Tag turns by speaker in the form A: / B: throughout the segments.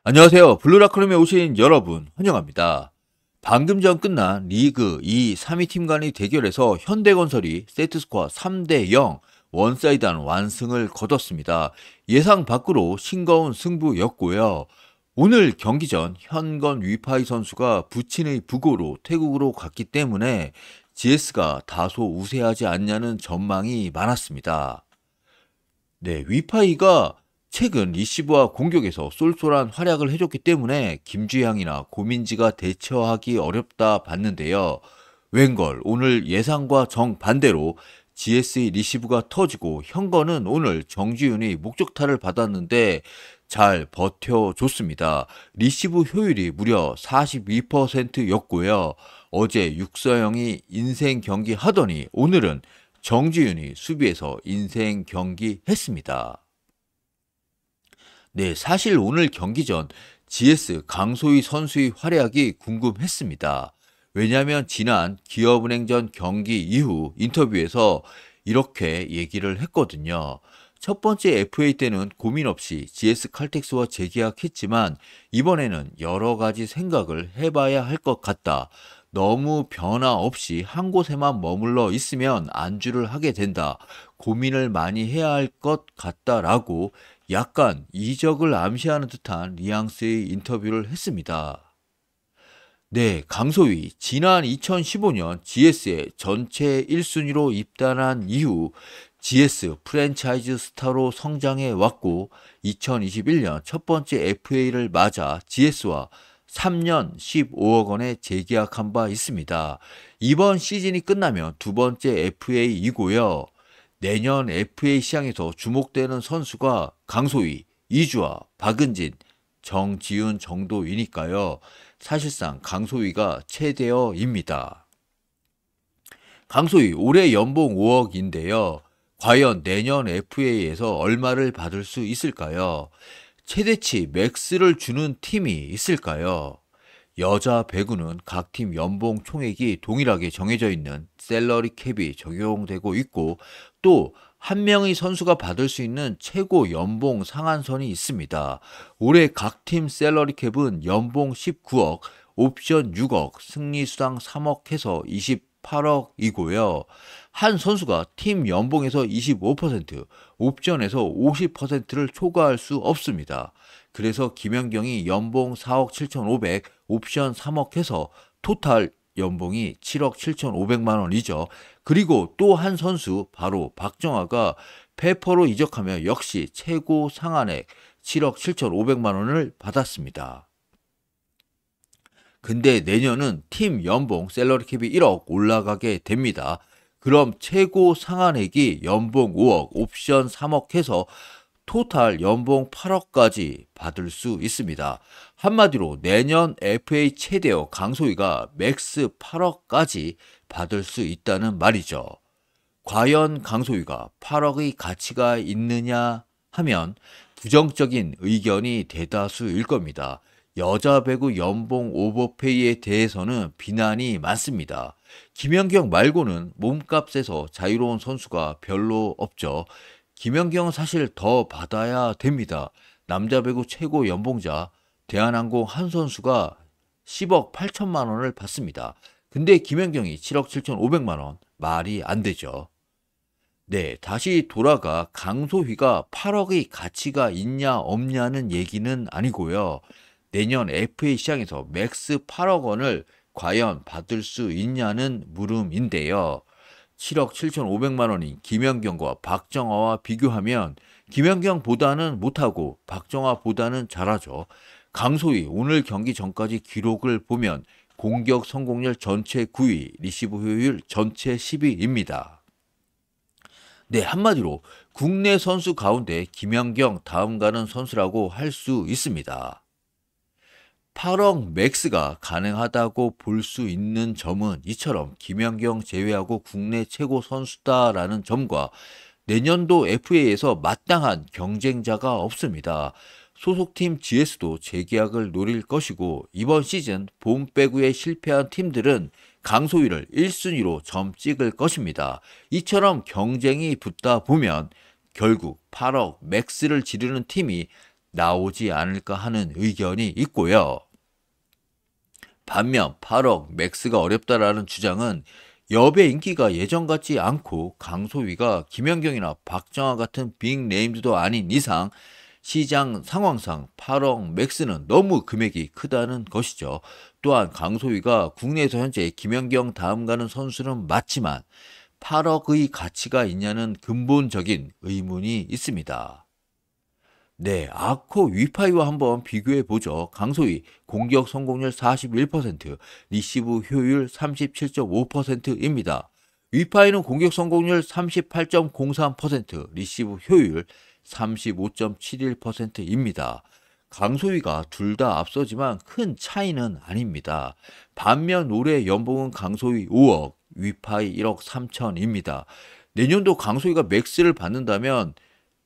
A: 안녕하세요. 블루라크룸에 오신 여러분 환영합니다. 방금 전 끝난 리그 2 3위 팀 간의 대결에서 현대건설이 세트스코어 3대 0 원사이드한 완승을 거뒀습니다. 예상 밖으로 싱거운 승부였고요. 오늘 경기 전 현건 위파이 선수가 부친의 부고로 태국으로 갔기 때문에 GS가 다소 우세하지 않냐는 전망이 많았습니다. 네, 위파이가 최근 리시브와 공격에서 쏠쏠한 활약을 해줬기 때문에 김주향이나 고민지가 대처하기 어렵다 봤는데요. 웬걸 오늘 예상과 정반대로 GS의 리시브가 터지고 현건은 오늘 정지윤이 목적타를 받았는데 잘 버텨줬습니다. 리시브 효율이 무려 42%였고요. 어제 육서영이 인생 경기 하더니 오늘은 정지윤이 수비에서 인생 경기 했습니다. 네, 사실 오늘 경기 전 GS 강소희 선수의 활약이 궁금했습니다. 왜냐하면 지난 기업은행전 경기 이후 인터뷰에서 이렇게 얘기를 했거든요. 첫 번째 FA 때는 고민 없이 GS 칼텍스와 재계약했지만 이번에는 여러 가지 생각을 해봐야 할 것 같다. 너무 변화 없이 한 곳에만 머물러 있으면 안주를 하게 된다. 고민을 많이 해야 할 것 같다라고 약간 이적을 암시하는 듯한 뉘앙스의 인터뷰를 했습니다. 네, 강소희 지난 2015년 GS에 전체 1순위로 입단한 이후 GS 프랜차이즈 스타로 성장해 왔고 2021년 첫 번째 FA를 맞아 GS와 3년 15억 원에 재계약한 바 있습니다. 이번 시즌이 끝나면 두 번째 FA이고요. 내년 FA 시장에서 주목되는 선수가 강소희, 이주아, 박은진, 정지훈 정도이니까요. 사실상 강소희가 최대어입니다. 강소희 올해 연봉 5억인데요. 과연 내년 FA에서 얼마를 받을 수 있을까요? 최대치 맥스를 주는 팀이 있을까요? 여자 배구는 각 팀 연봉 총액이 동일하게 정해져 있는 셀러리 캡이 적용되고 있고 또 한 명의 선수가 받을 수 있는 최고 연봉 상한선이 있습니다. 올해 각 팀 셀러리 캡은 연봉 19억, 옵션 6억, 승리수당 3억 해서 28억이고요. 한 선수가 팀 연봉에서 25%, 옵션에서 50%를 초과할 수 없습니다. 그래서 김연경이 연봉 4억 7,500, 옵션 3억 해서 토탈 연봉이 7억 7,500만 원이죠. 그리고 또 한 선수 바로 박정아가 페퍼로 이적하며 역시 최고 상한액 7억 7,500만 원을 받았습니다. 근데 내년은 팀 연봉 셀러리 캡이 1억 올라가게 됩니다. 그럼 최고 상한액이 연봉 5억, 옵션 3억 해서 토탈 연봉 8억까지 받을 수 있습니다. 한마디로 내년 FA 최대어 강소희가 맥스 8억까지 받을 수 있다는 말이죠. 과연 강소희가 8억의 가치가 있느냐 하면 부정적인 의견이 대다수일 겁니다. 여자 배구 연봉 오버페이에 대해서는 비난이 많습니다. 김연경 말고는 몸값에서 자유로운 선수가 별로 없죠. 김연경은 사실 더 받아야 됩니다. 남자 배구 최고 연봉자 대한항공 한 선수가 10억 8천만 원을 받습니다. 근데 김연경이 7억 7,500만 원 말이 안 되죠. 네, 다시 돌아가 강소희가 8억의 가치가 있냐 없냐는 얘기는 아니고요. 내년 FA 시장에서 맥스 8억 원을 과연 받을 수 있냐는 물음인데요. 7억 7,500만 원인 김연경과 박정아와 비교하면 김연경보다는 못하고 박정아보다는 잘하죠. 강소희 오늘 경기 전까지 기록을 보면 공격 성공률 전체 9위, 리시브 효율 전체 10위입니다. 네, 한마디로 국내 선수 가운데 김연경 다음 가는 선수라고 할 수 있습니다. 8억 맥스가 가능하다고 볼 수 있는 점은 이처럼 김연경 제외하고 국내 최고 선수다라는 점과 내년도 FA에서 마땅한 경쟁자가 없습니다. 소속팀 GS도 재계약을 노릴 것이고 이번 시즌 봄 배구에 실패한 팀들은 강소희를 1순위로 점 찍을 것입니다. 이처럼 경쟁이 붙다 보면 결국 8억 맥스를 지르는 팀이 나오지 않을까 하는 의견이 있고요. 반면 8억 맥스가 어렵다라는 주장은 여배 인기가 예전 같지 않고 강소위가 김연경이나 박정아 같은 빅네임들도 아닌 이상 시장 상황상 8억 맥스는 너무 금액이 크다는 것이죠. 또한 강소위가 국내에서 현재 김연경 다음 가는 선수는 맞지만 8억의 가치가 있냐는 근본적인 의문이 있습니다. 네, 아코 위파이와 한번 비교해 보죠. 강소희 공격 성공률 41%, 리시브 효율 37.5%입니다. 위파이는 공격 성공률 38.03%, 리시브 효율 35.71%입니다. 강소희가 둘 다 앞서지만 큰 차이는 아닙니다. 반면 올해 연봉은 강소희 5억, 위파이 1억 3천입니다. 내년도 강소희가 맥스를 받는다면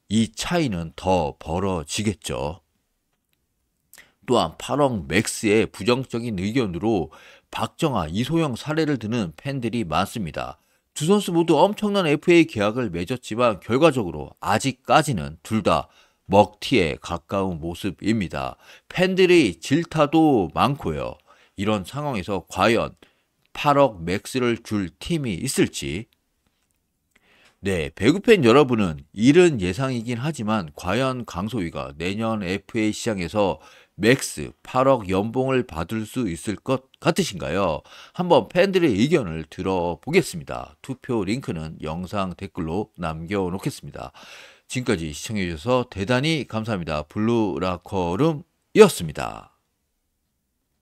A: 이 차이는 더 벌어지겠죠. 또한 8억 맥스의 부정적인 의견으로 박정아, 이소영 사례를 드는 팬들이 많습니다. 두 선수 모두 엄청난 FA 계약을 맺었지만 결과적으로 아직까지는 둘 다 먹튀에 가까운 모습입니다. 팬들의 질타도 많고요. 이런 상황에서 과연 8억 맥스를 줄 팀이 있을지, 네, 배구팬 여러분은 이른 예상이긴 하지만 과연 강소희가 내년 FA 시장에서 맥스 8억 연봉을 받을 수 있을 것 같으신가요? 한번 팬들의 의견을 들어보겠습니다. 투표 링크는 영상 댓글로 남겨놓겠습니다. 지금까지 시청해주셔서 대단히 감사합니다. 블루라커룸이었습니다.